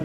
I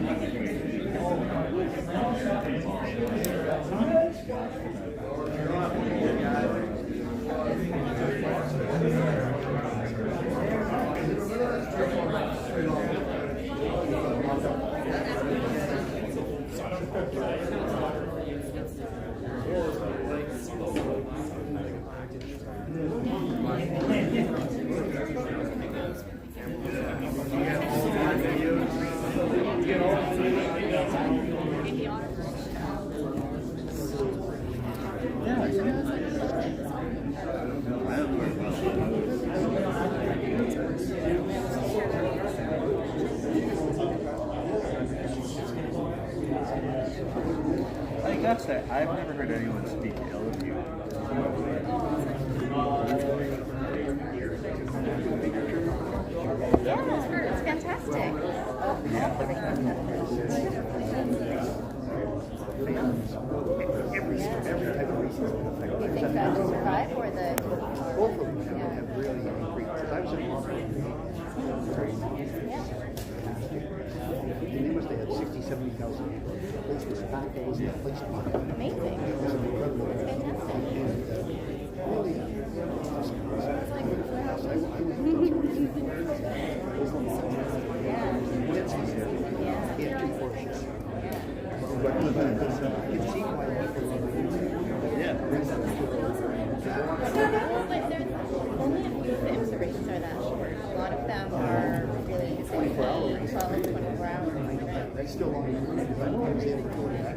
gotta say, I've never heard anyone speak ill of you. Yeah, it's fantastic. Every type of race is affected. You think that will survive or the... Both of them have really increased. Because I was in they must have had 60, 70,000 people. The place was packed. There wasn't a place to park. Amazing. It was incredible. It's fantastic. Really, It's like he had two Porsches. But you can see why people love it. Yeah. But there's only a few of the IMSA races are that short. A lot of them are really 24 hours. That's still long because I know I was able to go back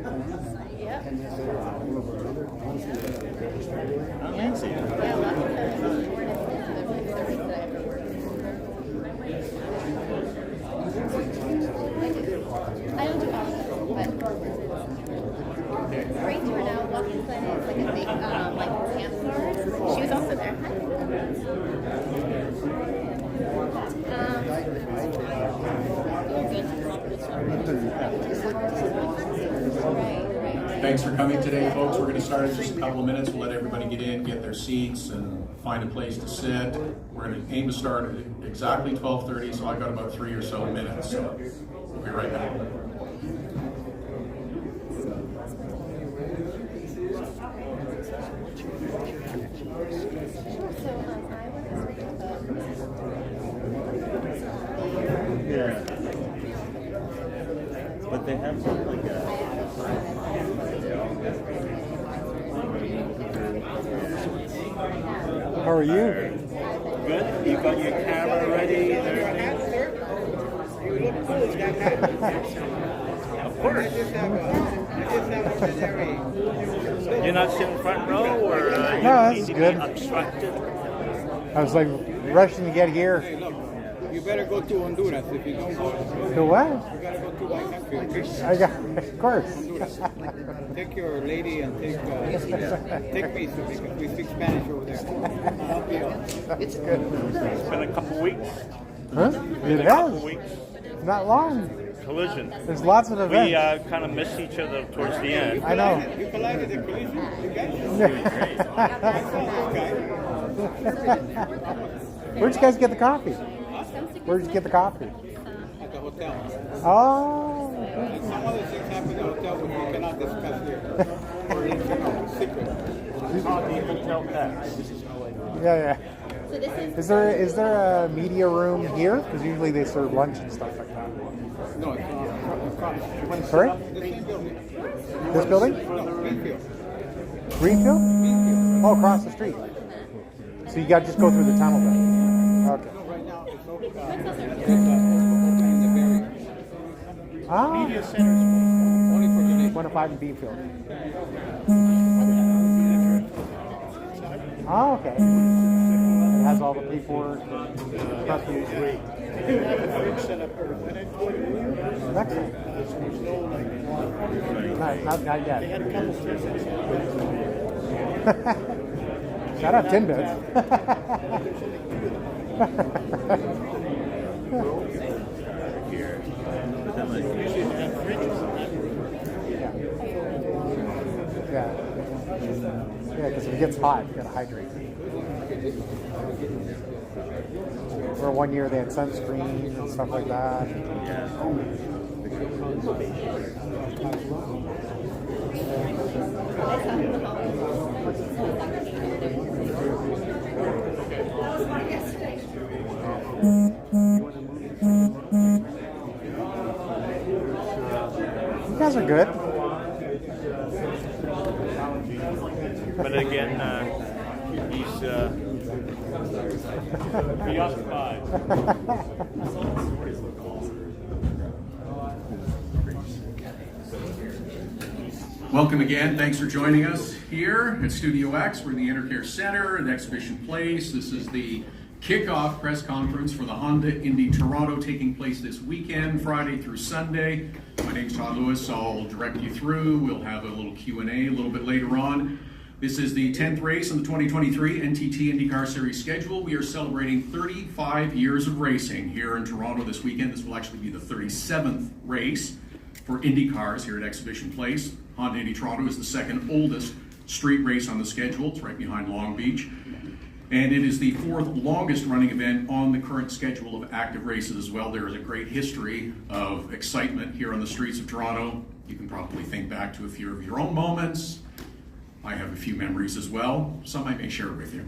Yep. 10 years later. One of our other I'm Nancy. Yeah, lots of the shortest IMSA races that I ever worked I don't do all of them, but great turnout, walking clinics, like a big like campsite. She was also there. Thanks for coming today, folks. We're going to start in just a couple of minutes. We'll let everybody get in, get their seats, and find a place to sit. We're going to aim to start at exactly 12:30, so I've got about 3 or so minutes. So we'll be right back. Yeah. But they have something like a... How are you? Good? You got your camera ready? Of course. You're not sitting front row, or No, you that's need to good. be obstructed? I was like rushing to get here. You better go to Honduras if you don't go. To what? You gotta go to my country. I got, of course. Take your lady and take me so because we speak Spanish over there. I'll help you out. It's good. It's been a couple weeks. Huh? It A couple has. weeks. Not long. Collision. There's lots of events. We kind of missed each other towards the end. I know. You collided in collision, you guys? Where'd you guys get the coffee? Where'd you get the coffee? At the hotel. Oh. And some other things happen at the hotel which we cannot discuss here. Or it's secret. On the hotel X. Yeah. Is there a media room here? Because usually they serve lunch and stuff like that. No, it's across. Sorry? The same building. This building? No, Greenfield. Greenfield? Oh, across the street. So you got to just go through the tunnel then. Okay. No, right now it's open in the barrier. Ah. Media centers. Only for today. 105 in Beanfield. Oh, okay. It has all the paperwork. Excellent. Not yet. Shout out Tinbits. Yeah, because if it gets hot, you gotta hydrate. For 1 year, they had sunscreen and stuff like that. Yeah. You guys are good. But again, he's preoccupied. Welcome again. Thanks for joining us here at Studio X. We're in the Intercare Center at Exhibition Place. This is the kickoff press conference for the Honda Indy Toronto, taking place this weekend, Friday through Sunday. My name's Todd Lewis. I'll direct you through. We'll have a little Q&A a little bit later on. This is the 10th race on the 2023 NTT IndyCar Series schedule. We are celebrating 35 years of racing here in Toronto this weekend. This will actually be the 37th race for Indy cars here at Exhibition Place. Honda Indy Toronto is the second oldest street race on the schedule. It's right behind Long Beach. And it is the fourth longest running event on the current schedule of active races as well. There is a great history of excitement here on the streets of Toronto. You can probably think back to a few of your own moments. I have a few memories as well. Some I may share with you.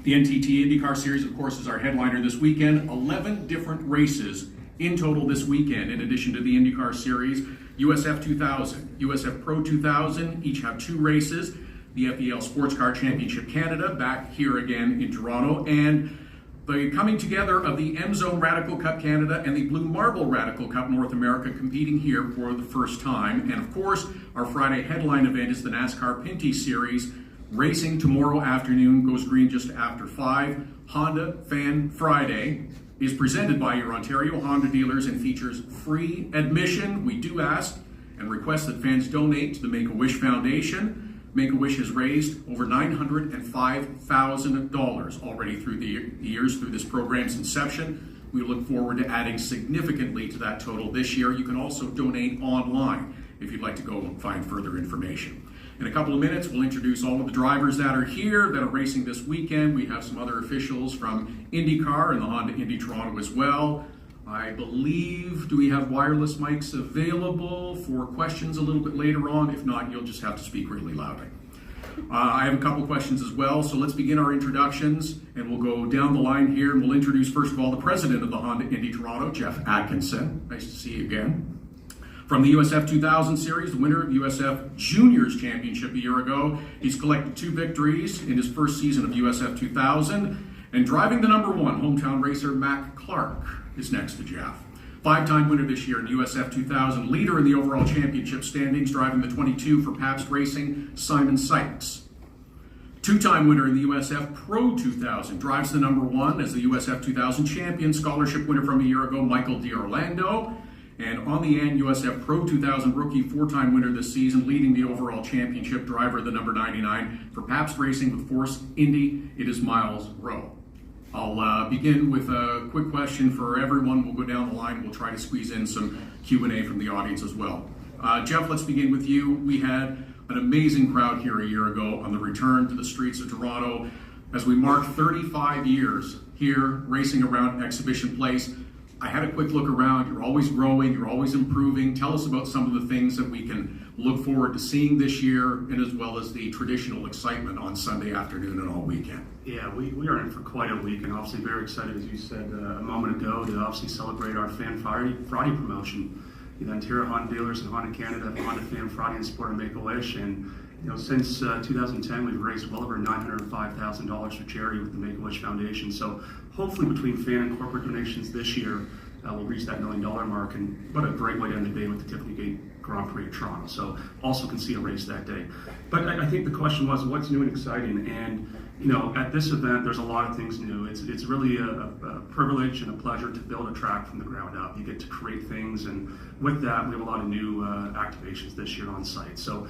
The NTT IndyCar Series, of course, is our headliner this weekend. 11 different races in total this weekend, in addition to the IndyCar Series. USF 2000, USF Pro 2000, each have 2 races. The FEL Sports Car Championship Canada, back here again in Toronto, and the coming together of the M-Zone Radical Cup Canada and the Blue Marble Radical Cup North America competing here for the first time. And of course, our Friday headline event is the NASCAR Pinty Series, racing tomorrow afternoon, goes green just after 5. Honda Fan Friday is presented by your Ontario Honda dealers and features free admission. We do ask and request that fans donate to the Make-A-Wish Foundation. Make-A-Wish has raised over $905,000 already through the years through this program's inception. We look forward to adding significantly to that total this year. You can also donate online if you'd like to go and find further information. In a couple of minutes, we'll introduce all of the drivers that are here that are racing this weekend. We have some other officials from IndyCar and the Honda Indy Toronto as well. I believe, do we have wireless mics available for questions a little bit later on? If not, you'll just have to speak really loudly. I have a couple questions as well, so let's begin our introductions, and we'll go down the line here, and we'll introduce, first of all, the president of the Honda Indy Toronto, Jeff Atkinson. Nice to see you again. From the USF 2000 Series, the winner of the USF Juniors Championship a year ago, he's collected 2 victories in his first season of USF 2000, and driving the number 1, hometown racer Mac Clark is next to Jeff. 5-time winner this year in USF 2000, leader in the overall championship standings, driving the 22 for Pabst Racing, Simon Sykes. 2-time winner in the USF Pro 2000, drives the number 1 as the USF 2000 champion, scholarship winner from a year ago, Michael D'Orlando. And on the end, USF Pro 2000 rookie, 4-time winner this season, leading the overall championship, driver the number 99 for Pabst Racing with Force Indy. It is Miles Rowe. I'll begin with a quick question for everyone. We'll go down the line. We'll try to squeeze in some Q&A from the audience as well. Jeff, let's begin with you. We had an amazing crowd here a year ago on the return to the streets of Toronto as we mark 35 years here racing around Exhibition Place. I had a quick look around. You're always growing, you're always improving. Tell us about some of the things that we can look forward to seeing this year, and as well as the traditional excitement on Sunday afternoon and all weekend. Yeah, we are in for quite a week, and obviously very excited, as you said a moment ago, to obviously celebrate our Fan Friday promotion. The Ontario Honda dealers and Honda Canada have Honda Fan Friday and support of Make-A-Wish, and since 2010, we've raised well over $905,000 for charity with the Make-A-Wish Foundation. So hopefully between fan and corporate donations this year, we'll reach that $1 million mark. And what a great way to end the day with the Tiffany Gate Grand Prix of Toronto. So also can see a race that day. But I think the question was, what's new and exciting? And at this event, there's a lot of things new. It's really a privilege and a pleasure to build a track from the ground up. You get to create things, and with that, we have a lot of new activations this year on site. So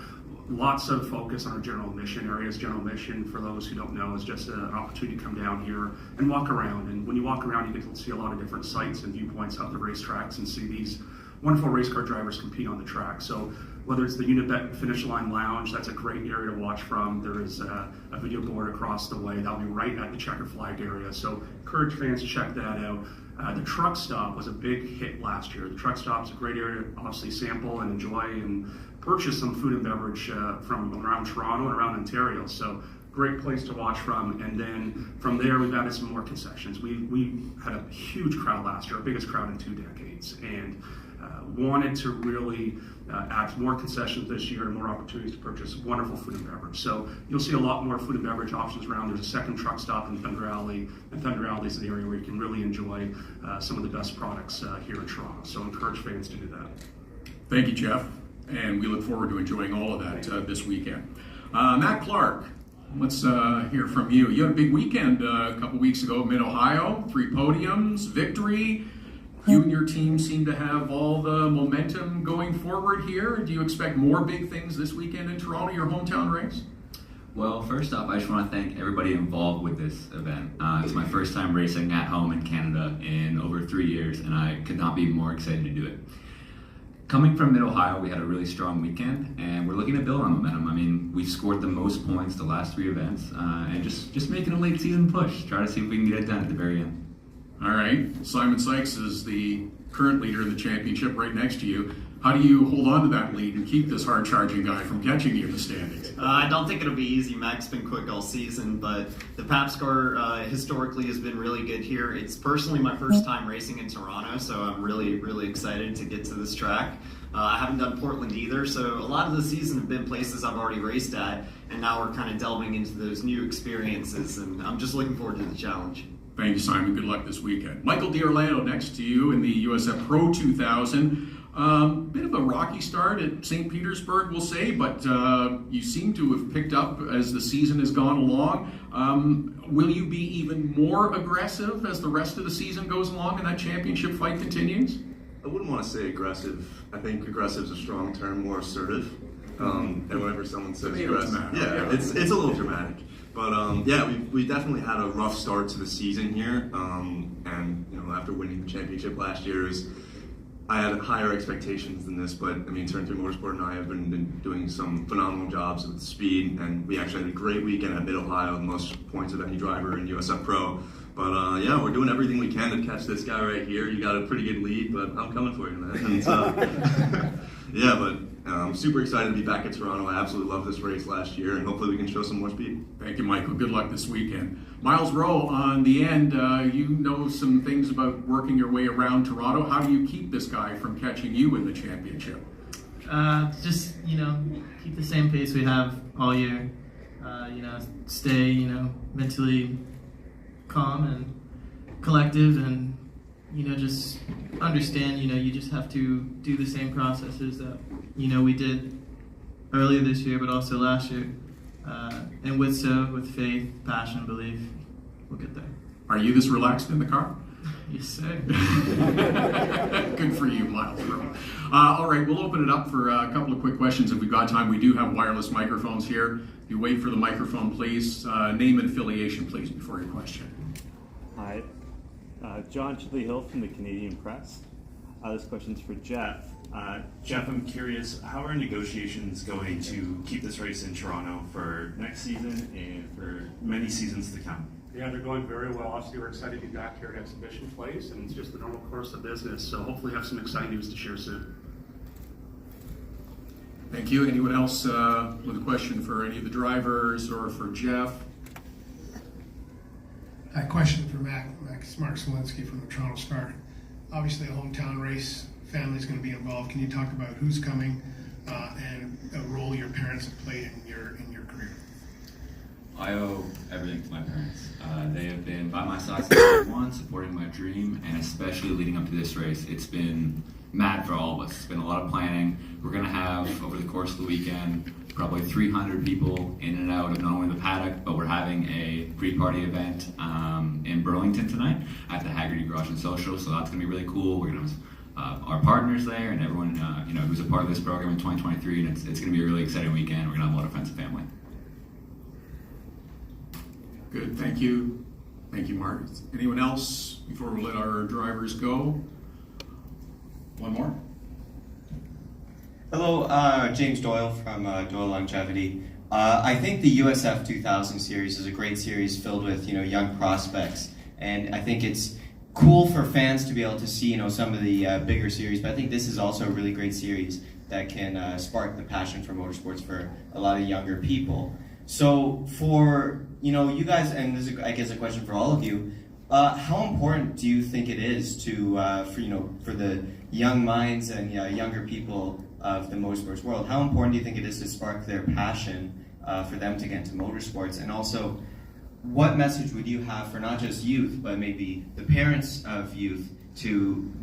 lots of focus on our general mission areas. General mission, for those who don't know, is just an opportunity to come down here and walk around. And when you walk around, you get to see a lot of different sites and viewpoints of the racetracks and see these wonderful race car drivers compete on the track. So whether it's the Unibet Finish Line Lounge, that's a great area to watch from. There is a video board across the way. That'll be right at the checker flag area. So encourage fans to check that out. The truck stop was a big hit last year. The truck stop is a great area to obviously sample and enjoy and purchase some food and beverage from around Toronto and around Ontario. So great place to watch from. And then from there, we've added some more concessions. We had a huge crowd last year, our biggest crowd in 2 decades, and wanted to really add more concessions this year and more opportunities to purchase wonderful food and beverage. So you'll see a lot more food and beverage options around. There's a second truck stop in Thunder Alley, and Thunder Alley is an area where you can really enjoy some of the best products here in Toronto. So encourage fans to do that. Thank you, Jeff, and we look forward to enjoying all of that this weekend. Matt Clark, let's hear from you. You had a big weekend a couple weeks ago at Mid-Ohio, 3 podiums, victory. You and your team seem to have all the momentum going forward here. Do you expect more big things this weekend in Toronto, your hometown race? Well, first off, I just want to thank everybody involved with this event. It's my first time racing at home in Canada in over 3 years, and I could not be more excited to do it. Coming from Mid-Ohio, we had a really strong weekend, and we're looking to build on momentum. I mean, we've scored the most points the last 3 events, and just making a late season push. Try to see if we can get it done at the very end. All right. Simon Sykes is the current leader in the championship right next to you. How do you hold on to that lead and keep this hard-charging guy from catching you in the standings? I don't think it'll be easy. Mac's been quick all season, but the PAP score historically has been really good here. It's personally my first time racing in Toronto, so I'm really, really excited to get to this track. I haven't done Portland either, so a lot of the season have been places I've already raced at, and now we're kind of delving into those new experiences, and I'm just looking forward to the challenge. Thank you, Simon. Good luck this weekend. Michael D'Orlando next to you in the USF Pro 2000. Bit of a rocky start at St. Petersburg, we'll say, but you seem to have picked up as the season has gone along. Will you be even more aggressive as the rest of the season goes along and that championship fight continues? I wouldn't want to say aggressive. I think aggressive is a strong term, more assertive. And whenever someone says aggressive, it's a little dramatic. But we definitely had a rough start to the season here. And after winning the championship last year, I had higher expectations than this. But I mean, Turn 3 Motorsport and I have been doing some phenomenal jobs with speed, and we actually had a great weekend at Mid-Ohio, the most points of any driver in USF Pro. But we're doing everything we can to catch this guy right here. You got a pretty good lead, but I'm coming for you, man. And, I'm super excited to be back at Toronto. I absolutely loved this race last year, and hopefully we can show some more speed. Thank you, Michael. Good luck this weekend. Miles Rowe, on the end, you know some things about working your way around Toronto. How do you keep this guy from catching you in the championship? Just, keep the same pace we have all year. Stay, mentally calm and collective, and just understand, you just have to do the same processes that, we did earlier this year, but also last year. And with faith, passion, belief, we'll get there. Are you this relaxed in the car? Yes, sir. Good for you, Miles Rowe. All right, we'll open it up for a couple of quick questions if we've got time. We do have wireless microphones here. If you wait for the microphone, please. Name and affiliation, please, before your question. Hi, John Chidley Hill from the Canadian Press. This question's for Jeff. Jeff, I'm curious, how are negotiations going to keep this race in Toronto for next season and for many seasons to come? Yeah, they're going very well. Obviously, we're excited to be back here at Exhibition Place, and it's just the normal course of business. So hopefully have some exciting news to share soon. Thank you. Anyone else with a question for any of the drivers or for Jeff? A question for Mac. It's Mark Smolinski from the Toronto Star. Obviously, a hometown race, family's going to be involved. Can you talk about who's coming and a role your parents have played in your career? I owe everything to my parents. They have been by my side since day one, supporting my dream, and especially leading up to this race. It's been mad for all of us. It's been a lot of planning. We're going to have, over the course of the weekend, probably 300 people in and out of not only the paddock, but we're having a pre-party event in Burlington tonight at the Haggerty Garage and Social, so that's going to be really cool. We're going to have our partners there and everyone who's a part of this program in 2023, and it's going to be a really exciting weekend. We're going to have a lot of friends and family. Good, thank you. Thank you, Mark. Anyone else before we let our drivers go? One more? Hello, James Doyle from Doyle Longevity. I think the USF 2000 series is a great series filled with young prospects, and I think it's cool for fans to be able to see some of the bigger series. But I think this is also a really great series that can spark the passion for motorsports for a lot of younger people. So for you guys, and this is I guess a question for all of you. How important do you think it is to for the young minds and younger people of the motorsports world? How important do you think it is to spark their passion for them to get into motorsports? And also, what message would you have for not just youth, but maybe the parents of youth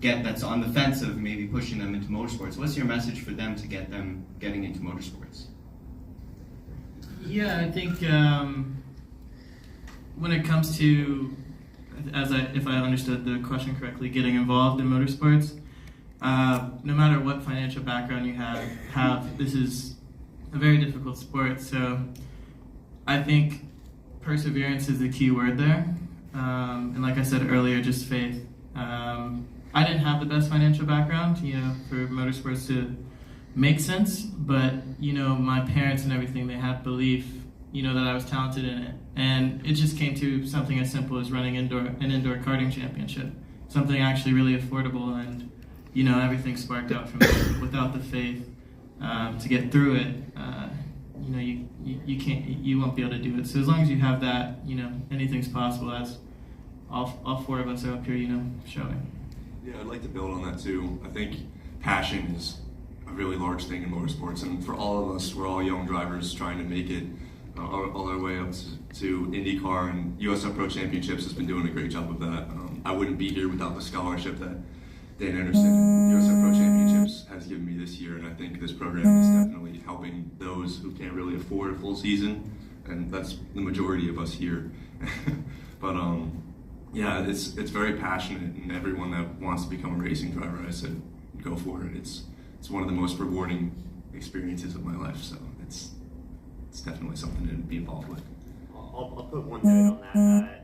that's on the fence of maybe pushing them into motorsports? What's your message for them to get them getting into motorsports? Yeah, I think when it comes to, if I understood the question correctly, getting involved in motorsports, no matter what financial background you have, this is a very difficult sport. So I think perseverance is the key word there. And like I said earlier, just faith. I didn't have the best financial background, for motorsports to make sense, but my parents and everything, they had belief, that I was talented in it. And it just came to something as simple as running an indoor karting championship, something actually really affordable, and everything sparked out from there. Without the faith to get through it, you won't be able to do it. So as long as you have that, anything's possible, as all four of us are up here, showing. Yeah, I'd like to build on that too. I think passion is a really large thing in motorsports, and for all of us, we're all young drivers trying to make it all our way up to IndyCar, and USF Pro Championships has been doing a great job of that. I wouldn't be here without the scholarship that Dan Anderson and USF Pro Championships has given me this year, and I think this program is definitely helping those who can't really afford a full season, and that's the majority of us here. But yeah, it's very passionate, and everyone that wants to become a racing driver, I said, go for it. It's one of the most rewarding experiences of my life, so it's definitely something to be involved with. I'll put one note on that.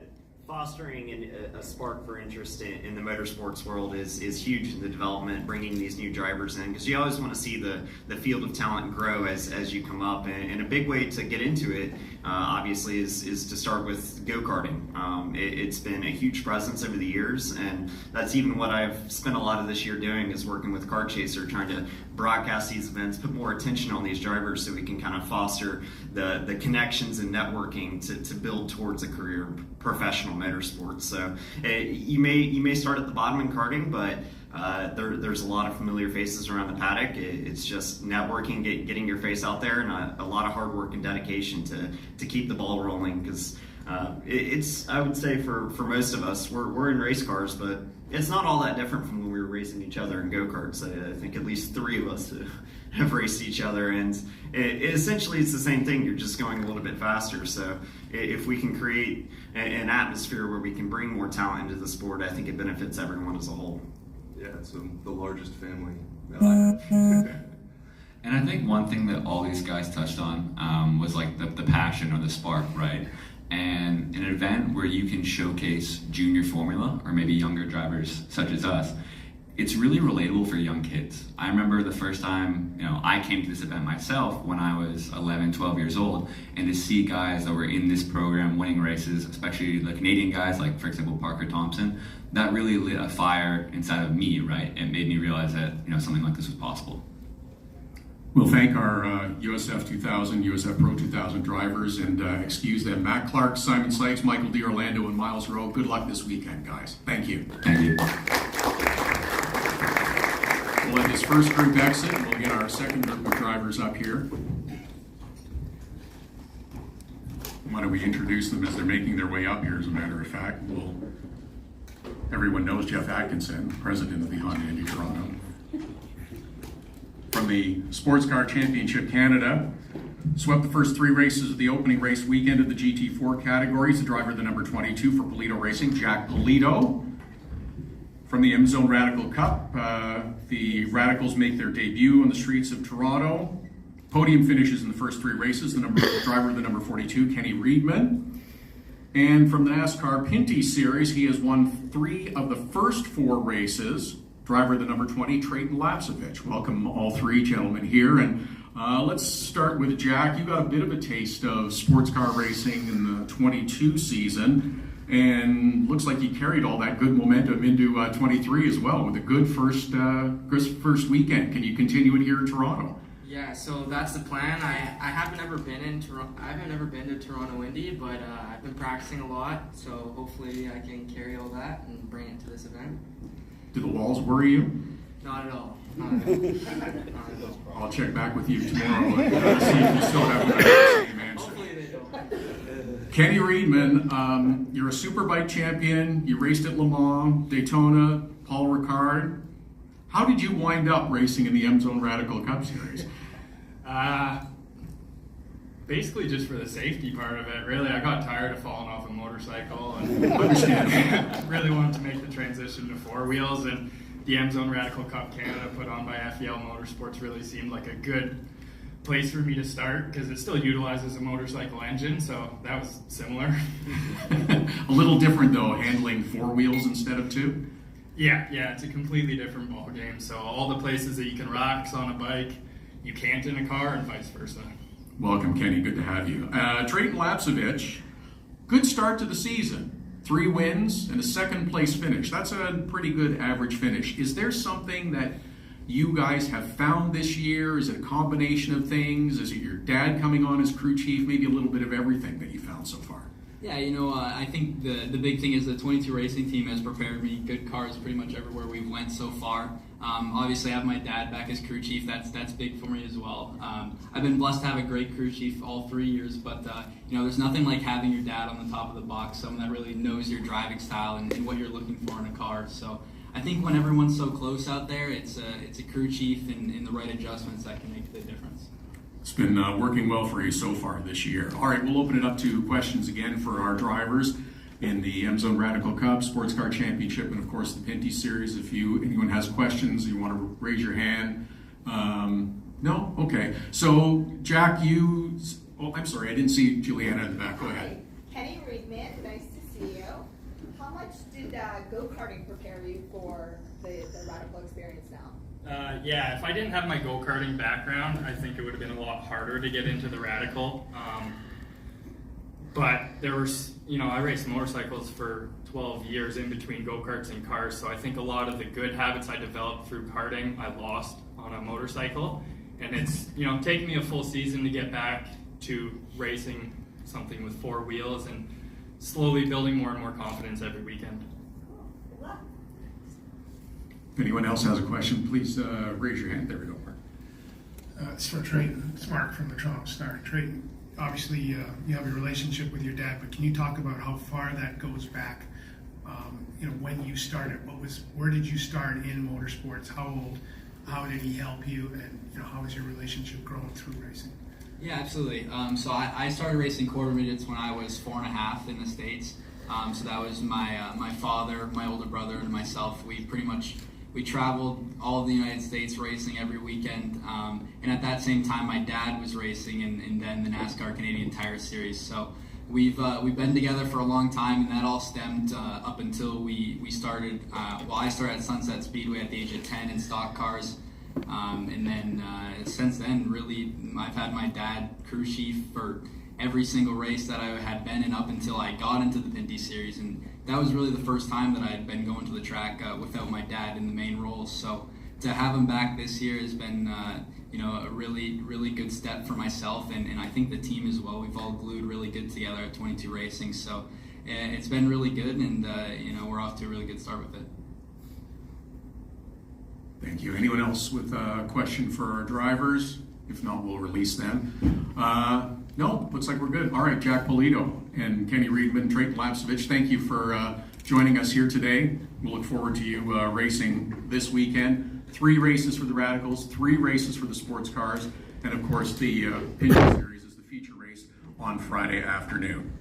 Fostering a spark for interest in the motorsports world is huge in the development, bringing these new drivers in, because you always want to see the field of talent grow as you come up. And a big way to get into it, obviously, is to start with go-karting. It's been a huge presence over the years, and that's even what I've spent a lot of this year doing, is working with Car Chaser, trying to broadcast these events, put more attention on these drivers so we can kind of foster the connections and networking to build towards a career in professional motorsports. So you may start at the bottom in karting, but there's a lot of familiar faces around the paddock. It's just networking, getting your face out there, and a lot of hard work and dedication to keep the ball rolling, because it's, I would say, for most of us, we're in race cars, but it's not all that different from when we were racing each other in go-karts. I think at least 3 of us have raced each other, and essentially it's the same thing. You're just going a little bit faster. So if we can create an atmosphere where we can bring more talent into the sport, I think it benefits everyone as a whole. Yeah, it's the largest family that I have. And I think one thing that all these guys touched on was like the passion or the spark, right? And an event where you can showcase junior formula or maybe younger drivers such as us, it's really relatable for young kids. I remember the first time I came to this event myself when I was 11, 12 years old, and to see guys that were in this program winning races, especially the Canadian guys like, for example, Parker Thompson, that really lit a fire inside of me, right? It made me realize that something like this was possible. We'll thank our USF 2000, USF Pro 2000 drivers, and excuse them. Matt Clark, Simon Sykes, Michael D. Orlando, and Miles Rowe. Good luck this weekend, guys. Thank you. Thank you. We'll let this first group exit, and we'll get our second group of drivers up here. Why don't we introduce them as they're making their way up here, as a matter of fact. Everyone knows Jeff Atkinson, president of the Honda Indy Toronto. From the Sports Car Championship Canada, swept the first 3 races of the opening race weekend of the GT4 categories. The driver, the number 22 for Polito Racing, Jack Polito. From the M-Zone Radical Cup, the Radicals make their debut on the streets of Toronto. Podium finishes in the first 3 races. The driver, the number 42, Kenny Reedman. And from the NASCAR Pinty Series, he has won 3 of the first 4 races. driver of the number 20, Trayton Lapsevich. Welcome all three gentlemen here. And let's start with Jack. You got a bit of a taste of sports car racing in the 22 season, and looks like you carried all that good momentum into 23 as well with a good first weekend. Can you continue it here in Toronto? Yeah, so that's the plan. I haven't ever been in Toronto. I haven't ever been to Toronto Indy, but I've been practicing a lot. So hopefully I can carry all that and bring it to this event. Do the walls worry you? Not at all. Not at all. I'll check back with you tomorrow and see if you still have the same answer. Hopefully they don't. Kenny Reedman, you're a Superbike champion. You raced at Le Mans, Daytona, Paul Ricard. How did you wind up racing in the M-Zone Radical Cup Series? Basically just for the safety part of it, really. I got tired of falling off a motorcycle and really wanted to make the transition to four wheels, and the M-Zone Radical Cup Canada put on by FEL Motorsports really seemed like a good place for me to start because it still utilizes a motorcycle engine, so that was similar. A little different though, handling four wheels instead of two? Yeah, it's a completely different ball game. So all the places that you can rocks on a bike, you can't in a car, and vice versa. Welcome, Kenny. Good to have you. Trayton Lapsevich, good start to the season. 3 wins and a second place finish. That's a pretty good average finish. Is there something that you guys have found this year? Is it a combination of things? Is it your dad coming on as crew chief? Maybe a little bit of everything that you found so far? Yeah, I think the big thing is the 22 racing team has prepared me good cars pretty much everywhere we've went so far. Obviously, I have my dad back as crew chief. That's big for me as well. I've been blessed to have a great crew chief all 3 years, but there's nothing like having your dad on the top of the box, someone that really knows your driving style and what you're looking for in a car. So I think when everyone's so close out there, it's a crew chief and the right adjustments that can make the difference. It's been working well for you so far this year. All right, we'll open it up to questions again for our drivers in the M-Zone Radical Cup, Sports Car Championship, and of course the Pinty Series. If anyone has questions, you want to raise your hand. No? Okay. So, Jack, I'm sorry, I didn't see Juliana in the back. Go ahead. Kenny Reedman, nice to see you. How much did go-karting prepare you for the Radical experience now? Yeah, if I didn't have my go-karting background, I think it would have been a lot harder to get into the Radical. But there was, I raced motorcycles for 12 years in between go-karts and cars, so I think a lot of the good habits I developed through karting, I lost on a motorcycle. And it's, taken me a full season to get back to racing something with 4 wheels and slowly building more and more confidence every weekend. If anyone else has a question, please raise your hand. There we go, Mark. It's for Trayton. It's Mark from the Toronto Star. Trayton, obviously you have a relationship with your dad, but can you talk about how far that goes back? When you started, where did you start in motorsports? How old? How did he help you? And how has your relationship grown through racing? Yeah, absolutely. So I started racing quarter midgets when I was 4.5 in the States. So that was my father, my older brother, and myself. We traveled all of the United States racing every weekend, and at that same time my dad was racing and then the NASCAR Canadian Tire Series. So we've been together for a long time, and that all stemmed up until we started. I started at Sunset Speedway at the age of 10 in stock cars, and then since then, really, I've had my dad crew chief for every single race that I had been in up until I got into the Pinty Series, and that was really the first time that I had been going to the track without my dad in the main roles. So to have him back this year has been a really, really good step for myself, and I think the team as well. We've all glued really good together at 22 Racing, so it's been really good, and we're off to a really good start with it. Thank you. Anyone else with a question for our drivers? If not, we'll release them. No, looks like we're good. All right, Jack Polito and Kenny Reedman, Trayton Lapsevich, thank you for joining us here today. We'll look forward to you racing this weekend. 3 races for the Radicals, 3 races for the sports cars, and of course the Pinty Series is the feature race on Friday afternoon.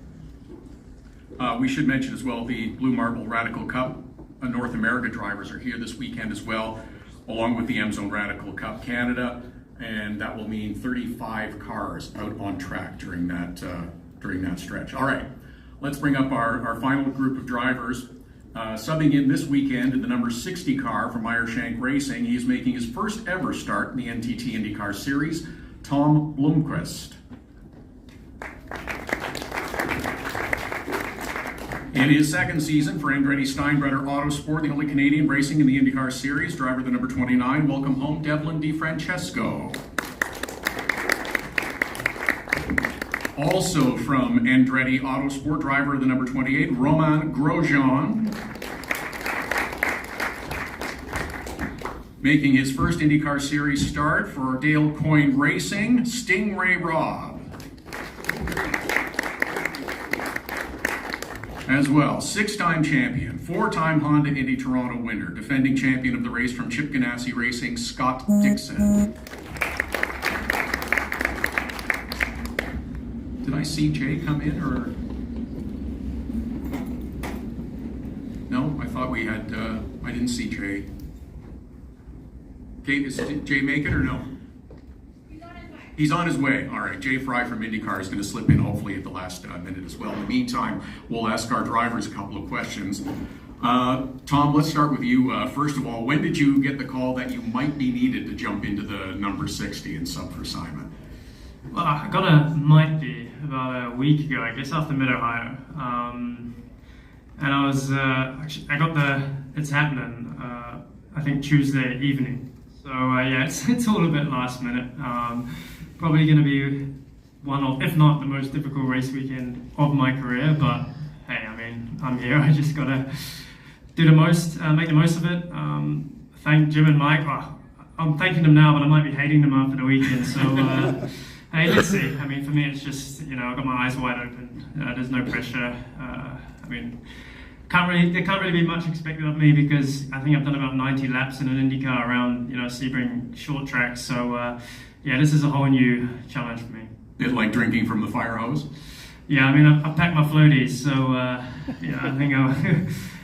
We should mention as well the Blue Marble Radical Cup. North America drivers are here this weekend as well, along with the M-Zone Radical Cup Canada. And that will mean 35 cars out on track during that stretch. All right, let's bring up our final group of drivers. Subbing in this weekend in the number 60 car from Meyershank Racing, he is making his first ever start in the NTT IndyCar Series, Tom Blomqvist. In his second season for Andretti Steinbrenner Autosport, the only Canadian racing in the IndyCar Series, driver the number 29, welcome home Devlin DiFrancesco. Also from Andretti Autosport, driver of the number 28, Romain Grosjean. Making his first IndyCar Series start for Dale Coyne Racing, Stingray Robb. As well, 6-time champion, 4-time Honda Indy Toronto winner, defending champion of the race from Chip Ganassi Racing, Scott Dixon. Did I see Jay come in, or? No, I thought we had, I didn't see Jay. Okay, does Jay make it or no? He's on his way. All right, Jay Fry from IndyCar is going to slip in hopefully at the last minute as well. In the meantime, we'll ask our drivers a couple of questions. Tom, let's start with you. First of all, when did you get the call that you might be needed to jump into the number 60 and sub for Simon? Well, I got a might be about a week ago, I guess, after Mid-Ohio. And I was, actually, I got it's happening, I think Tuesday evening. So yeah, it's all a bit last minute. Probably going to be one of, if not the most difficult race weekend of my career, but hey, I mean, I'm here. I just got to do the most, make the most of it. Thank Jim and Mike. Oh, I'm thanking them now, but I might be hating them after the weekend. So hey, let's see. I mean, for me, it's just, you know, I've got my eyes wide open. There's no pressure. I mean, there can't really be much expected of me because I think I've done about 90 laps in an IndyCar around, you know, Sebring short tracks. So yeah, this is a whole new challenge for me. It's like drinking from the fire hose? Yeah, I mean, I've packed my floaties, so yeah, I think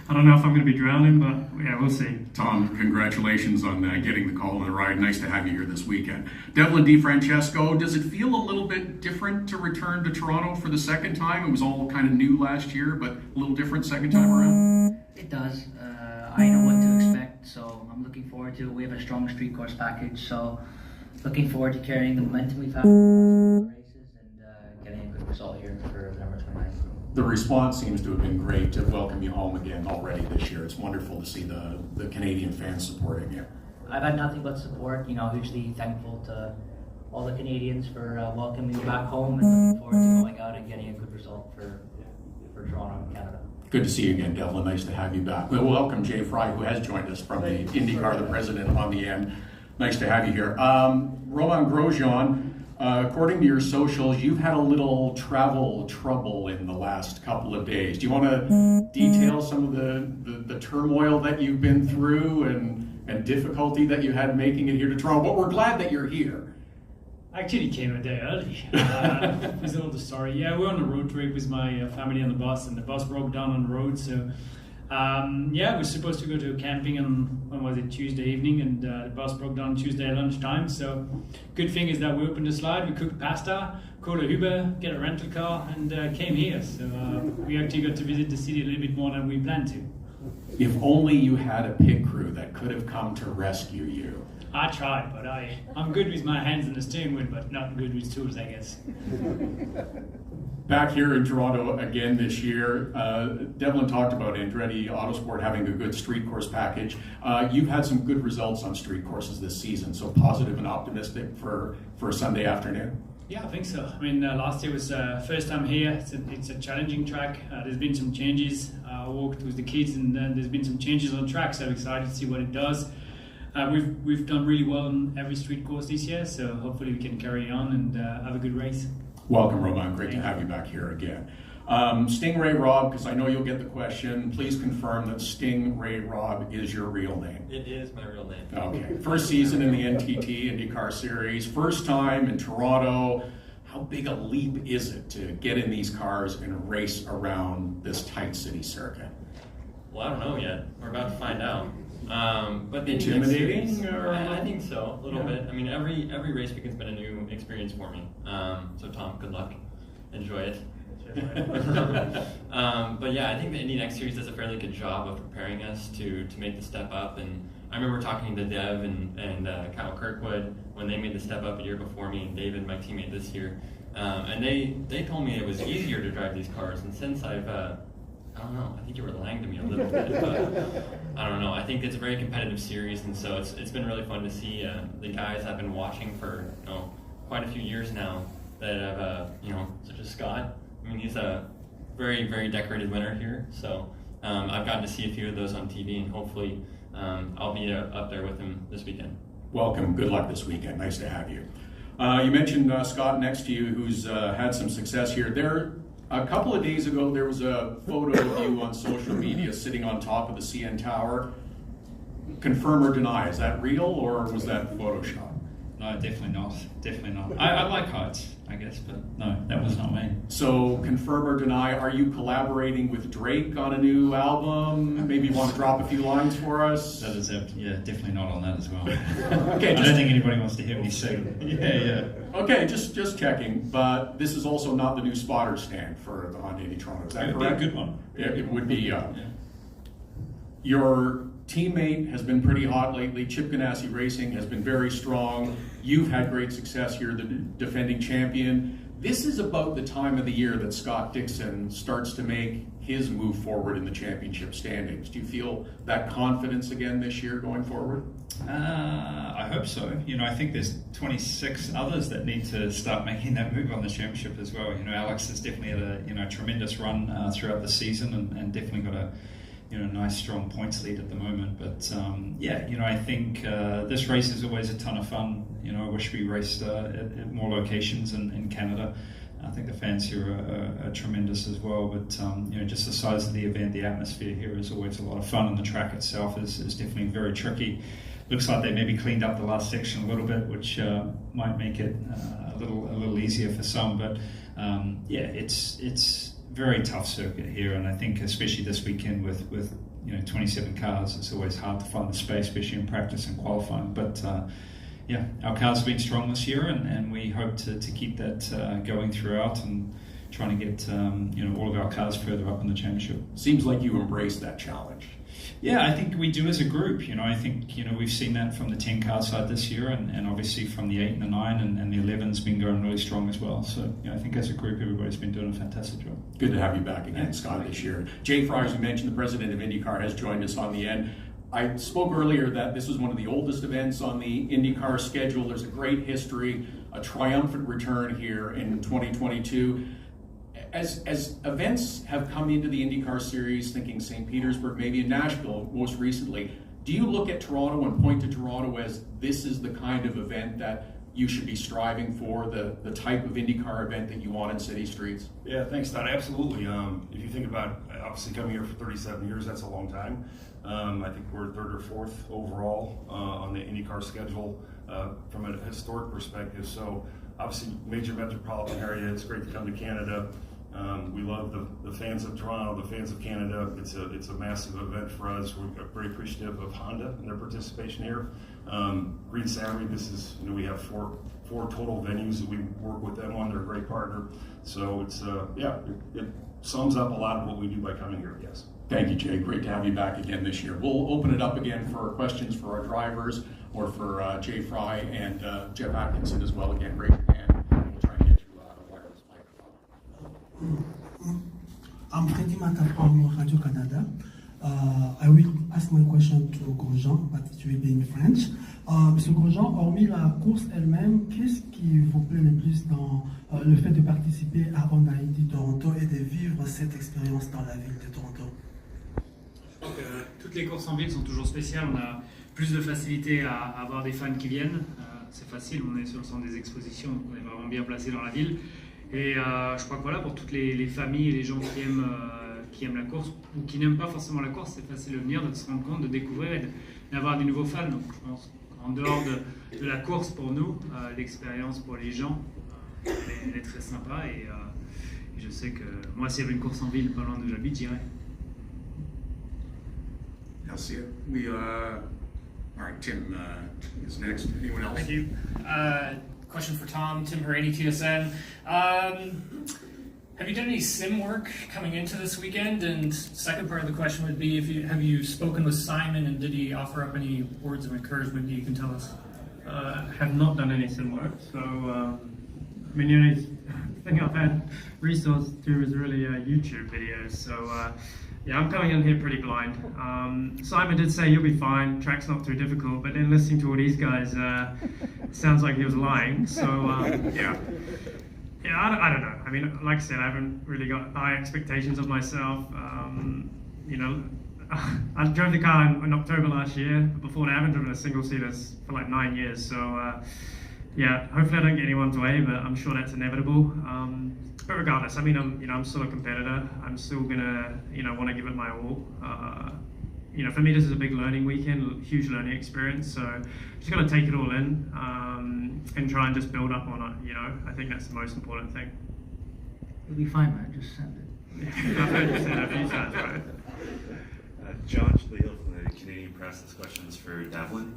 I don't know if I'm going to be drowning, but yeah, we'll see. Tom, congratulations on getting the call on the ride. Nice to have you here this weekend. Devlin DiFrancesco, does it feel a little bit different to return to Toronto for the second time? It was all kind of new last year, but a little different second time around? It does. I know what to expect, so I'm looking forward to it. We have a strong street course package, so looking forward to carrying the momentum we've had in the races and getting a good result here for number 29. The response seems to have been great to welcome you home again already this year. It's wonderful to see the Canadian fans supporting you. I've had nothing but support, you know, hugely thankful to all the Canadians for welcoming me back home and looking forward to going out and getting a good result for Toronto and Canada. Good to see you again, Devlin. Nice to have you back. We'll welcome Jay Fry, who has joined us from the IndyCar, the president on the end. Nice to have you here. Romain Grosjean, according to your socials, you've had a little travel trouble in the last couple of days. Do you want to detail some of the turmoil that you've been through and difficulty that you had making it here to Toronto? But we're glad that you're here. I actually came a day early. It's a little story. Yeah, we're on a road trip with my family on the bus, and the bus broke down on the road. So, yeah, we're supposed to go to camping on, when was it, Tuesday evening, and the bus broke down Tuesday lunchtime. So, good thing is that we opened the slide, we cooked pasta, called a Uber, get a rental car, and came here. So, we actually got to visit the city a little bit more than we planned to. If only you had a pit crew that could have come to rescue you. I tried, but I'm good with my hands on the steering wheel, but not good with tools, I guess. Back here in Toronto again this year, Devlin talked about Andretti Autosport having a good street course package. You've had some good results on street courses this season, so positive and optimistic for Sunday afternoon? Yeah, I think so. I mean, last year was first time here. It's a challenging track. There's been some changes. I walked with the kids, and there's been some changes on the track, so I'm excited to see what it does. We've done really well on every street course this year, so hopefully we can carry on and have a good race. Welcome, Romain. Great to have you back here again. Stingray Robb, because I know you'll get the question, please confirm that Stingray Robb is your real name. It is my real name. Okay. First season in the NTT IndyCar Series, first time in Toronto. How big a leap is it to get in these cars and race around this tight city circuit? Well, I don't know yet. We're about to find out. But the intimidating? I think so, a little bit. I mean, every race weekend's been a new experience for me. So Tom, good luck. Enjoy it. But yeah, I think the Indy Next Series does a fairly good job of preparing us to make the step up. And I remember talking to Dev and Kyle Kirkwood when they made the step up a year before me, and David, my teammate this year. And they told me it was easier to drive these cars. And since I don't know, I think you were lying to me a little bit, but I don't know. I think it's a very competitive series, and so it's been really fun to see the guys I've been watching for quite a few years now that have such as Scott. I mean, he's a very, very decorated winner here, so I've gotten to see a few of those on TV, and hopefully I'll be up there with him this weekend. Welcome. Good luck this weekend. Nice to have you. You mentioned Scott next to you, who's had some success here. A couple of days ago, there was a photo of you on social media sitting on top of the CN Tower. Confirm or deny, is that real or was that Photoshop? No, definitely not. Definitely not. I like heights, I guess, but no, that was not me. So, confirm or deny, are you collaborating with Drake on a new album? Maybe you want to drop a few lines for us? That is, definitely not on that as well. Okay, I don't think anybody wants to hear me sing. Yeah. Okay, just checking, but this is also not the new spotter stand for the Honda Indy Toronto, is that correct? It would be a good one. Yeah, it would be. Your teammate has been pretty hot lately. Chip Ganassi Racing has been very strong. You've had great success here, the defending champion. This is about the time of the year that Scott Dixon starts to make his move forward in the championship standings. Do you feel that confidence again this year going forward? I hope so. I think there's 26 others that need to start making that move on the championship as well. Alex has definitely had a tremendous run throughout the season and definitely got a nice strong points lead at the moment. But I think this race is always a ton of fun. I wish we raced at more locations in Canada. I think the fans here are tremendous as well. But just the size of the event, the atmosphere here is always a lot of fun, and the track itself is definitely very tricky. Looks like they maybe cleaned up the last section a little bit, which might make it a little easier for some. But it's very tough circuit here, and I think especially this weekend with 27 cars, it's always hard to find the space, especially in practice and qualifying. But our cars have been strong this year, and we hope to keep that going throughout and trying to get all of our cars further up in the championship. Seems like you embrace that challenge. Yeah, I think we do as a group. I think we've seen that from the 10 car side this year, and obviously from the 8 and the 9 and the 11's been going really strong as well. So I think as a group, everybody's been doing a fantastic job. Good to have you back again, Scott, this year. Jay Fry, as you mentioned, the president of IndyCar, has joined us on the end. I spoke earlier that this was one of the oldest events on the IndyCar schedule. There's a great history, a triumphant return here in 2022. As events have come into the IndyCar series, thinking St. Petersburg, maybe in Nashville most recently, do you look at Toronto and point to Toronto as this is the kind of event that you should be striving for, the type of IndyCar event that you want in city streets? Yeah, thanks, Don. Absolutely. If you think about obviously coming here for 37 years, that's a long time. I think we're third or fourth overall on the IndyCar schedule from a historic perspective. So obviously major metropolitan area, it's great to come to Canada. We love the fans of Toronto, the fans of Canada. It's a massive event for us. We're very appreciative of Honda and their participation here. Green Saturday, this is, we have four total venues that we work with them on. They're a great partner. So it's, it sums up a lot of what we do by coming here, yes. Thank you, Jay. Great to have you back again this year. We'll open it up again for questions for our drivers or for Jay Fry and Jeff Atkinson as well. Again, raise your hand and we'll try and get you a wireless microphone. I'm Freddy Mata from Radio Canada. I will ask my question to Grosjean, but it will be in French. Monsieur Grosjean, hormis la course elle-même, qu'est-ce qui vous plaît le plus dans le fait de participer à Honda Indy Toronto et de vivre cette expérience dans la ville de Toronto? Toutes les courses en ville sont toujours spéciales. On a plus de facilité à avoir des fans qui viennent. C'est facile, on est sur le centre des expositions, donc on est vraiment bien placé dans la ville. Et je crois que voilà, pour toutes les familles et les gens qui aiment la course ou qui n'aiment pas forcément la course, c'est facile de venir, de se rendre compte, de découvrir et d'avoir des nouveaux fans. Donc je pense qu'en dehors de la course pour nous, l'expérience pour les gens, elle est très sympa. Et je sais que moi, s'il y avait une course en ville pas loin d'où j'habite, j'irais. Merci. All right, Tim is next. Anyone else? Thank you. Question for Tom, Tim Perini, TSN. Have you done any sim work coming into this weekend? And second part of the question would be, have you spoken with Simon, and did he offer up any words of encouragement that you can tell us? Have not done any sim work, so I mean, the only thing I've had resource to is really YouTube videos. So yeah, I'm coming in here pretty blind. Simon did say you'll be fine. Track's not too difficult, but then listening to all these guys, it sounds like he was lying. So yeah. Yeah, I don't know. I mean, like I said, I haven't really got high expectations of myself. You know, I drove the car in October last year. Before that, I haven't driven a single seater for like 9 years. So yeah, hopefully I don't get anyone's way, but I'm sure that's inevitable. But regardless, I mean, I'm still a competitor. I'm still gonna, want to give it my all. For me, this is a big learning weekend, huge learning experience. So just got to take it all in and try and just build up on it. I think that's the most important thing. You'll be fine, man. Just send it. I've heard you say that a few times, right? John Hill from the Canadian Press. This question's for Devlin.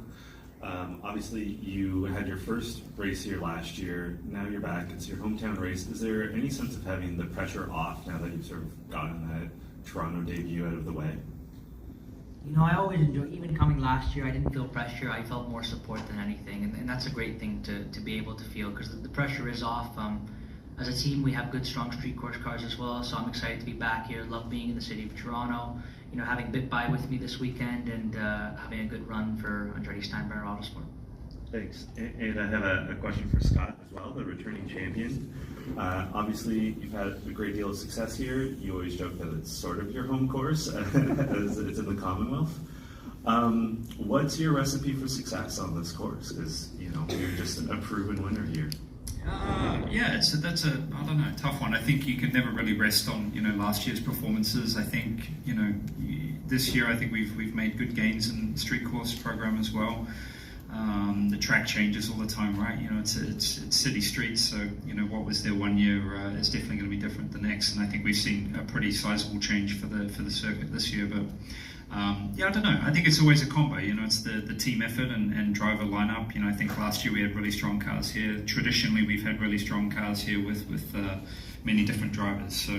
Obviously, you had your first race here last year. Now you're back. It's your hometown race. Is there any sense of having the pressure off now that you've sort of gotten that Toronto debut out of the way? I always enjoy, even coming last year, I didn't feel pressure. I felt more support than anything. And that's a great thing to be able to feel, because the pressure is off. As a team, we have good, strong street course cars as well. So I'm excited to be back here. Love being in the city of Toronto. Having Bit By with me this weekend and having a good run for Andretti Steinbauer Autosport. Thanks. And I have a question for Scott as well, the returning champion. Obviously, you've had a great deal of success here. You always joke that it's sort of your home course, as it's in the Commonwealth. What's your recipe for success on this course? Because you're just a proven winner here. Yeah, that's a I don't know, tough one. I think you can never really rest on last year's performances. I think this year I think we've made good gains in the street course program as well. The track changes all the time, right? It's city streets, so what was there one year is definitely going to be different the next. And I think we've seen a pretty sizable change for the circuit this year. But yeah, I don't know. I think it's always a combo. It's the team effort and driver lineup. I think last year we had really strong cars here. Traditionally, we've had really strong cars here with many different drivers. So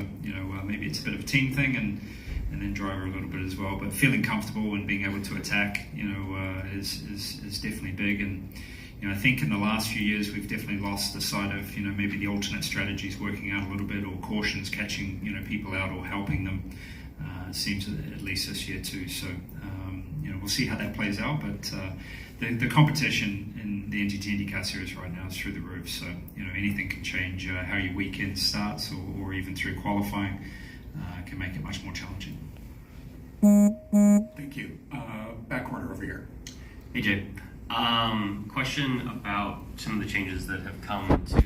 maybe it's a bit of a team thing and then driver a little bit as well. But feeling comfortable and being able to attack, is definitely big. And I think in the last few years we've definitely lost the sight of maybe the alternate strategies working out a little bit, or cautions catching people out or helping them. It seems at least this year too. So we'll see how that plays out. But the competition in the NGT IndyCar Series right now is through the roof. So anything can change how your weekend starts, or even through qualifying. Can make it much more challenging. Thank you. Back corner over here. Hey Jay. Question about some of the changes that have come to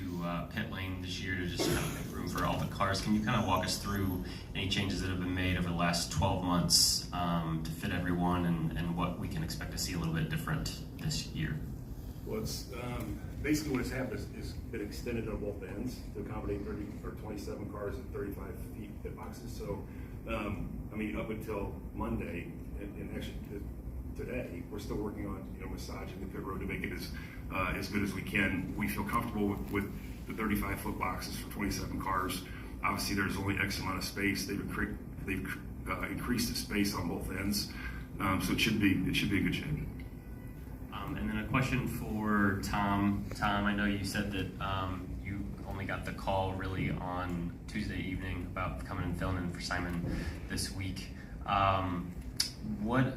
pit lane this year to just make room for all the cars. Can you kind of walk us through any changes that have been made over the last 12 months to fit everyone, and what we can expect to see a little bit different this year? Well, it's basically what has happened is been extended on both ends to accommodate 30 or 27 cars at 35 feet pit boxes. So, up until Monday, and actually today, we're still working on massaging the pit road to make it as good as we can. We feel comfortable with the 35-foot boxes for 27 cars. Obviously, there's only X amount of space. They've increased the space on both ends, so it should be a good shape. And then a question for Tom. Tom, I know you said that you only got the call really on Tuesday evening about coming and filling in for Simon this week. What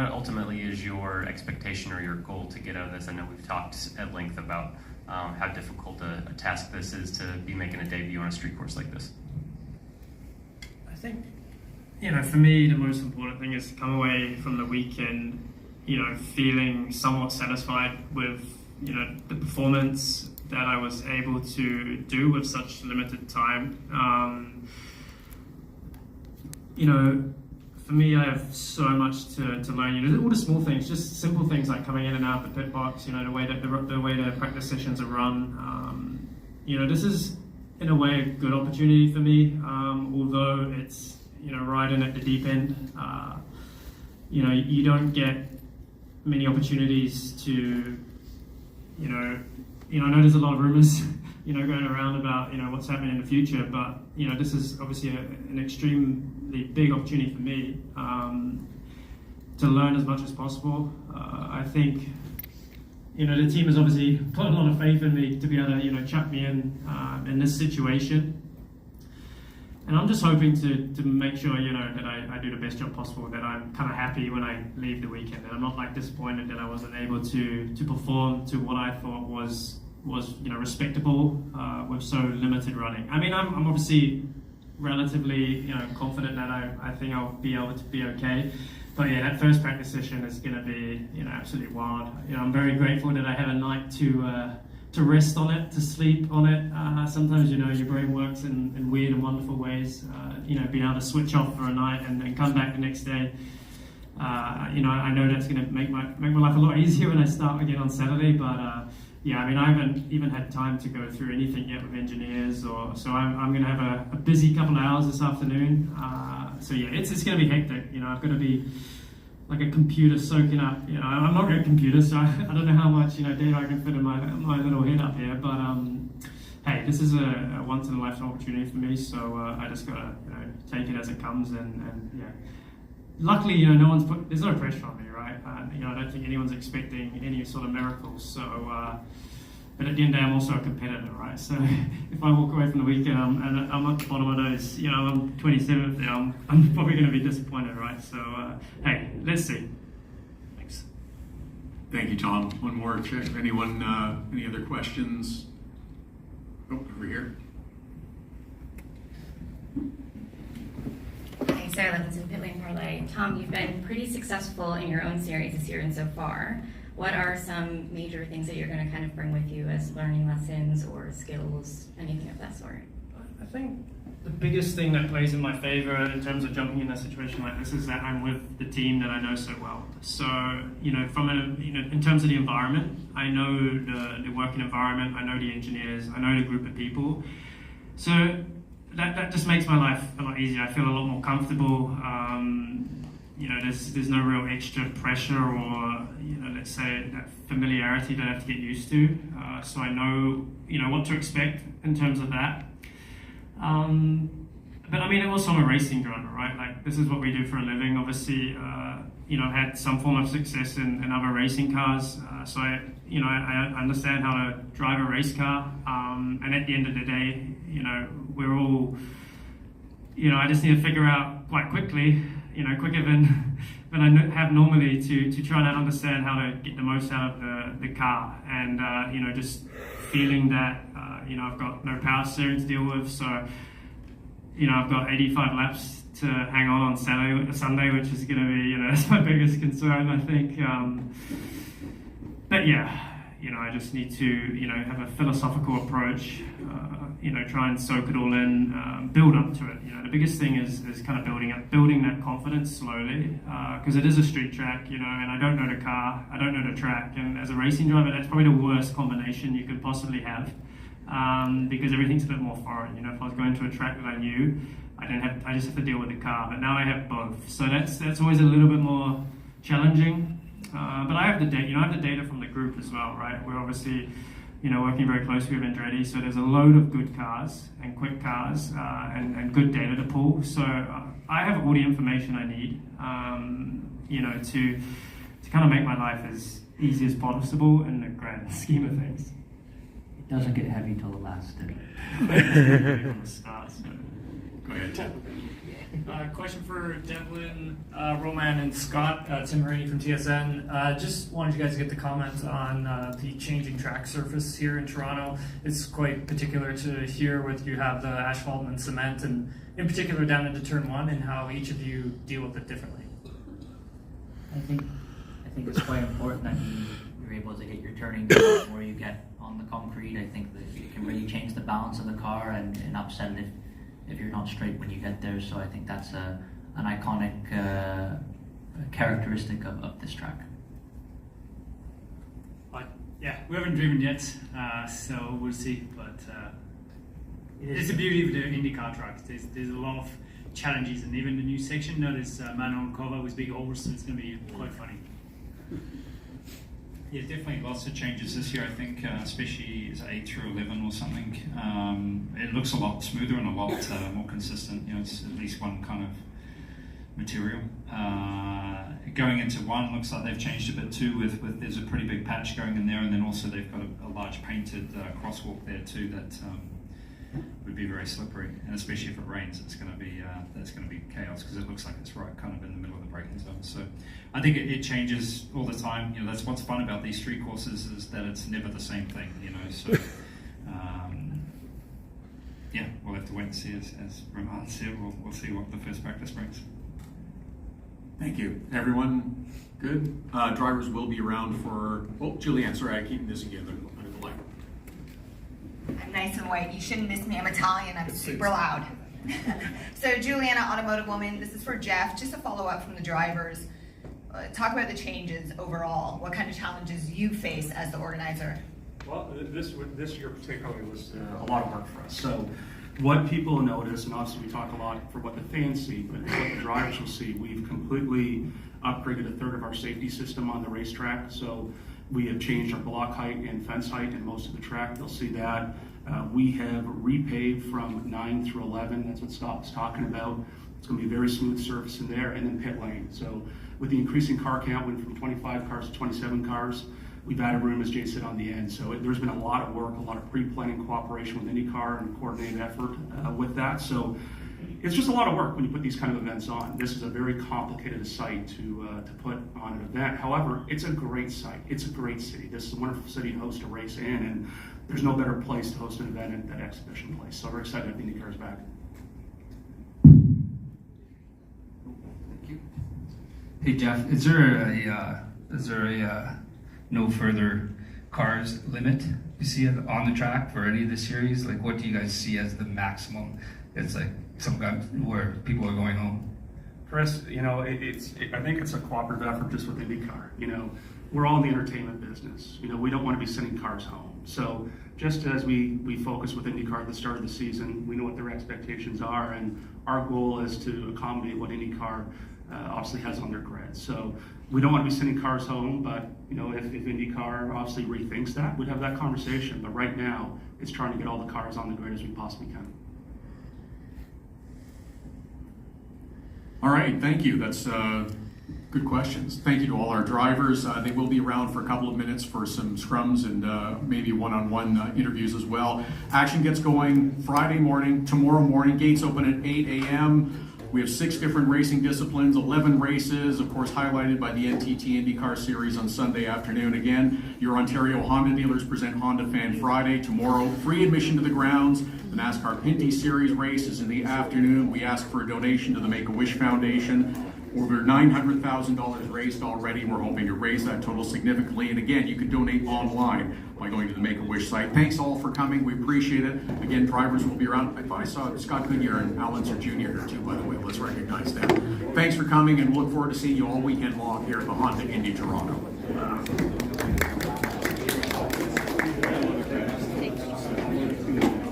ultimately is your expectation or your goal to get out of this? I know we've talked at length about how difficult a task this is to be making a debut on a street course like this. I think, for me, the most important thing is to come away from the weekend feeling somewhat satisfied with, the performance that I was able to do with such limited time. For me, I have so much to learn. All the small things, just simple things like coming in and out the pit box. The way that the way the practice sessions are run. This is in a way a good opportunity for me. Although it's right in at the deep end. You don't get many opportunities to. I know there's a lot of rumors going around about, what's happening in the future. But, this is obviously an extremely big opportunity for me to learn as much as possible. I think, the team has obviously put a lot of faith in me to be able to, chuck me in this situation. And I'm just hoping to make sure, that I do the best job possible, that I'm kind of happy when I leave the weekend, that I'm not like disappointed that I wasn't able to perform to what I thought was respectable with so limited running. I mean, I'm obviously relatively, confident that I think I'll be able to be okay. But yeah, that first practice session is going to be, absolutely wild. I'm very grateful that I have a night to rest on it, to sleep on it. Sometimes, your brain works in weird and wonderful ways. Being able to switch off for a night and come back the next day. I know that's going to make my life a lot easier when I start again on Saturday. But yeah, I mean, I haven't even had time to go through anything yet with engineers, so I'm going to have a busy couple of hours this afternoon. So yeah, it's going to be hectic. I've got to be like a computer soaking up. I'm not a good computer, so I don't know how much data I can fit in my little head up here. But hey, this is a once in a lifetime opportunity for me, so I just gotta take it as it comes. And yeah, luckily there's no pressure on me, right? I don't think anyone's expecting any sort of miracles. So. But at the end of the day, I'm also a competitor, right? So if I walk away from the weekend and I'm at the bottom of those, I'm 27th there, I'm probably going to be disappointed, right? So, hey, let's see. Thanks. Thank you, Tom. One more check. Anyone, any other questions? Oh, over here. Hi, Sarah Levinson, Pit Lane Parlay. Tom, you've been pretty successful in your own series this year and so far. What are some major things that you're going to kind of bring with you as learning lessons or skills, anything of that sort? I think the biggest thing that plays in my favor in terms of jumping in a situation like this is that I'm with the team that I know so well. So, in terms of the environment, I know the working environment, I know the engineers, I know the group of people. So that just makes my life a lot easier. I feel a lot more comfortable. There's no real extra pressure or, let's say that familiarity that I have to get used to. So I know, what to expect in terms of that. But I mean, also I'm a racing driver, right? Like, this is what we do for a living. Obviously, had some form of success in other racing cars. So I understand how to drive a race car. And at the end of the day, we're all, I just need to figure out quite quickly, quicker than I have normally to try to understand how to get the most out of the car. And, just feeling that, I've got no power steering to deal with. So, I've got 85 laps to hang on Sunday, which is going to be, that's my biggest concern, I think. But yeah, I just need to, have a philosophical approach, try and soak it all in, build up to it. The biggest thing is kind of building that confidence slowly, because it is a street track, and I don't know the car, I don't know the track, and as a racing driver, that's probably the worst combination you could possibly have, because everything's a bit more foreign. If I was going to a track that I knew, I just have to deal with the car, but now I have both, so that's always a little bit more challenging. But I have the data, I have the data from the group as well, right? We're obviously, working very closely with Andretti, so there's a load of good cars and quick cars and good data to pull. So I have all the information I need, to kind of make my life as easy as possible in the grand scheme of things. It doesn't get heavy till the last day. On the start, so. Go ahead, Tim. Question for Devlin, Roman, and Scott. Tim Rainey from TSN. Just wanted you guys to get the comments on the changing track surface here in Toronto. It's quite particular to here with you have the asphalt and cement, and in particular down into turn one, and how each of you deal with it differently. I think it's quite important that you're able to get your turning before you get on the concrete. I think that it can really change the balance of the car and upset it if you're not straight when you get there. So I think that's an iconic characteristic of this track. Yeah, we haven't driven yet, so we'll see. But it's the beauty of the IndyCar track. There's a lot of challenges, and even the new section, there's man on cover with big holes, so it's going to be quite funny. Yeah, definitely lots of changes this year. I think, especially as 8 through 11 or something, it looks a lot smoother and a lot more consistent. You know, it's at least one kind of material. Going into 1, looks like they've changed a bit too. With there's a pretty big patch going in there, and then also they've got a large painted crosswalk there too that would be very slippery, and especially if it rains, it's going to be chaos because it looks like it's right kind of in the middle of the braking zone. So I think it changes all the time. You know, that's what's fun about these street courses is that it's never the same thing. You know, so yeah, we'll have to wait and see as Roman said. We'll see what the first practice brings. Thank you. Everyone good? Drivers will be around for, Julianne, sorry, I keep missing you under the light. I'm nice and white. You shouldn't miss me. I'm Italian. I'm super loud. So Juliana, Automotive Woman, this is for Jeff. Just a follow-up from the drivers. Talk about the changes overall. What kind of challenges you face as the organizer? Well, this year particularly was a lot of work for us. So what people notice, and obviously we talk a lot for what the fans see, but what the drivers will see, we've completely upgraded a third of our safety system on the racetrack. So we have changed our block height and fence height in most of the track. They'll see that. We have repaved from 9 through 11. That's what Scott was talking about. It's going to be a very smooth surface in there, and then pit lane. So with the increasing car count, went from 25 cars to 27 cars. We've added room, as Jay said, on the end. So there's been a lot of work, a lot of pre-planning cooperation with IndyCar and coordinated effort with that. So it's just a lot of work when you put these kind of events on. This is a very complicated site to put on an event. However, it's a great site. It's a great city. This is a wonderful city to host a race in, and there's no better place to host an event at that exhibition place. So we're excited to have IndyCars back. Thank you. Hey Jeff, is there a no further cars limit you see on the track for any of the series? Like, what do you guys see as the maximum? It's like sometimes where people are going home. Chris, you know, I think it's a cooperative effort just with IndyCar. You know, we're all in the entertainment business. You know, we don't want to be sending cars home. So just as we focus with IndyCar at the start of the season, we know what their expectations are, and our goal is to accommodate what IndyCar obviously has on their grid. So we don't want to be sending cars home, but you know, if IndyCar obviously rethinks that, we'd have that conversation. But right now, it's trying to get all the cars on the grid as we possibly can. All right, thank you. That's good questions. Thank you to all our drivers. They will be around for a couple of minutes for some scrums and maybe one-on-one interviews as well. Action gets going Friday morning, tomorrow morning. Gates open at 8 a.m. We have 6 different racing disciplines, 11 races, of course highlighted by the NTT IndyCar Series on Sunday afternoon. Again, your Ontario Honda dealers present Honda Fan Friday. Tomorrow, free admission to the grounds. The NASCAR Pinty Series race is in the afternoon. We ask for a donation to the Make-A-Wish Foundation. Over $900,000 raised already. We're hoping to raise that total significantly. And again, you can donate online by going to the Make-A-Wish site. Thanks all for coming. We appreciate it. Again, drivers will be around. I thought I saw Scott Goodyear and Al Unser Jr. here too, by the way. Let's recognize them. Thanks for coming, and we'll look forward to seeing you all weekend long here at the Honda Indy Toronto.